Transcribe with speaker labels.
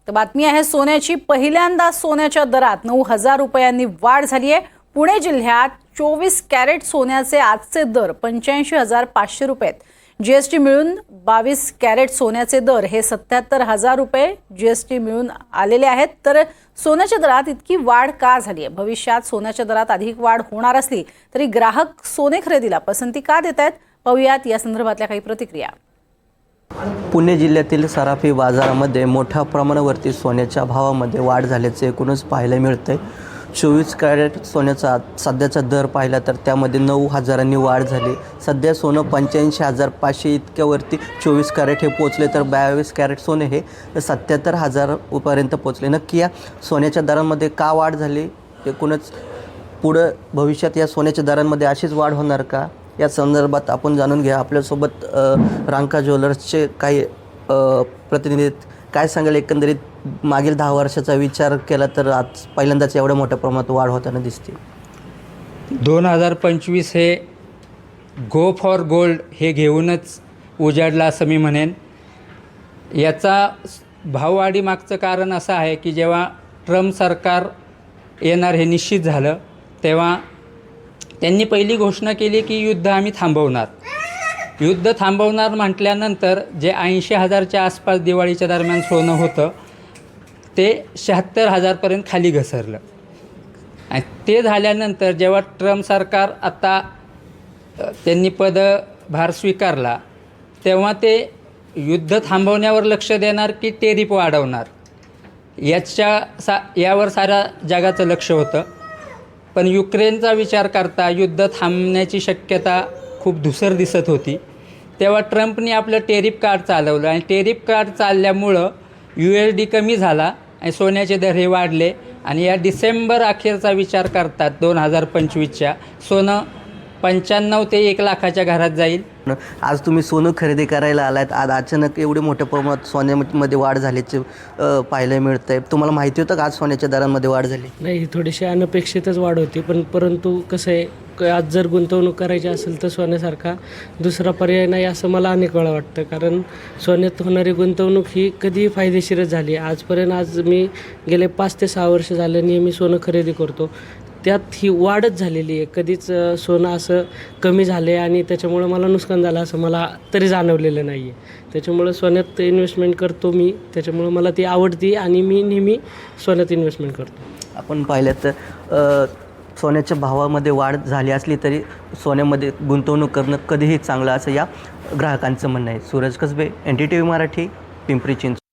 Speaker 1: तर बातमी आहे सोन्याची। पहिल्यांदा सोन्याच्या दरात 9,000 रुपयांनी वाढ झाली आहे। पुणे जिल्ह्यात 24 कॅरेट सोन्याचे आजचे दर 85,500 रुपये आहेत। जीएसटी मिळून 22 कॅरेट सोन्याचे दर हे 77,000 रुपये जीएसटी मिळून आलेले आहेत। तर सोन्याच्या दरात इतकी वाढ का झाली आहे? भविष्यात सोन्याच्या दरात अधिक वाढ होणार असली तरी ग्राहक सोने खरेदीला पसंती का देत आहेत? पाहूयात या संदर्भातल्या काही प्रतिक्रिया।
Speaker 2: पुणे जिल्ह्यातील सराफी बाजारामध्ये मोठ्या प्रमाणावरती सोन्याच्या भावामध्ये वाढ झाल्याचे एकूणच पाहायला मिळते। 24 कॅरेट सोन्याचा सध्याचा दर पाहिला तर त्यामध्ये 9,000नी वाढ झाली। सध्या सोनं 85,500 इतक्यावरती 24 कॅरेट हे पोचले, तर 22 कॅरेट सोने हे 77,000 पर्यंत पोचले। नक्की या सोन्याच्या दरांमध्ये का वाढ झाली? एकूणच पुढं भविष्यात या सोन्याच्या दरांमध्ये अशीच वाढ होणार का? या संदर्भात आपण जाणून घ्या। आपल्यासोबत रांका ज्वेलर्सचे काही प्रतिनिधी काय सांगाल? एकंदरीत मागील 10 वर्षाचा विचार केला तर आज पहिल्यांदाच एवढ्या मोठ्या प्रमाणात वाढ होताना दिसते।
Speaker 3: 2025 हे गो फॉर गोल्ड हे घेऊनच उजाडला असं मी म्हणेन। याचा भाववाढी मागचं कारण असं आहे की जेव्हा ट्रम्प सरकार येणार हे निश्चित झालं तेव्हा त्यांनी पहिली घोषणा केली की युद्ध आम्ही थांबवणार। युद्ध थांबवणार म्हटल्यानंतर जे 80,000च्या आसपास दिवाळीच्या दरम्यान सोनं होतं ते 76,000पर्यंत खाली घसरलं। आणि ते झाल्यानंतर जेव्हा ट्रम्प सरकार आता त्यांनी पदभार स्वीकारला तेव्हा ते युद्ध थांबवण्यावर लक्ष देणार की टेरिफ वाढवणार यावर साऱ्या जगाचं लक्ष होतं। पण युक्रेनचा विचार करता युद्ध थांबण्याची शक्यता खूप धुसर दिसत होती। तेव्हा ट्रम्पनी आपलं टेरिफ कार्ड चालवलं आणि टेरिफ कार्ड चालल्यामुळं USD कमी झाला आणि सोन्याचे दर हे वाढले। आणि या डिसेंबर अखेरचा विचार करतात 2025च्या सोनं 95 ते 1 लाखाच्या घरात जाईल।
Speaker 2: आज तुम्ही सोनं खरेदी करायला आलात, आज अचानक एवढे मोठ्या प्रमाणात सोन्यामध्ये वाढ झाल्याचे पाहायला मिळतंय। तुम्हाला माहिती होतं का आज सोन्याच्या दरांमध्ये वाढ झाली?
Speaker 4: नाही, ही थोडीशी अनपेक्षितच वाढ होती, परंतु कसं आहे, आज जर गुंतवणूक करायची असेल तर सोन्यासारखा दुसरा पर्याय नाही असं मला अनेक वेळा वाटतं। कारण सोन्यात होणारी गुंतवणूक ही कधीही फायदेशीरच झाली। आज मी गेले 5 ते 6 वर्ष झाले नेहमी सोनं खरेदी करतो, त्यात ही वाढच झालेली आहे। कधीच सोनं असं कमी झाले आणि त्याच्यामुळं मला नुकसान झालं असं मला तरी जाणवलेलं नाही आहे। त्याच्यामुळं सोन्यात इन्व्हेस्टमेंट करतो मी, त्याच्यामुळं मला ती आवडती आणि मी नेहमी सोन्यात इन्व्हेस्टमेंट करतो।
Speaker 2: आपण पाहिलं तर सोन्याच्या भावामध्ये वाढ झाली असली तरी सोन्यामध्ये गुंतवणूक करणं कधीही चांगलं असं या ग्राहकांचं म्हणणं आहे। सूरज कसबे, NDTV मराठी, पिंपरी चिंचवड।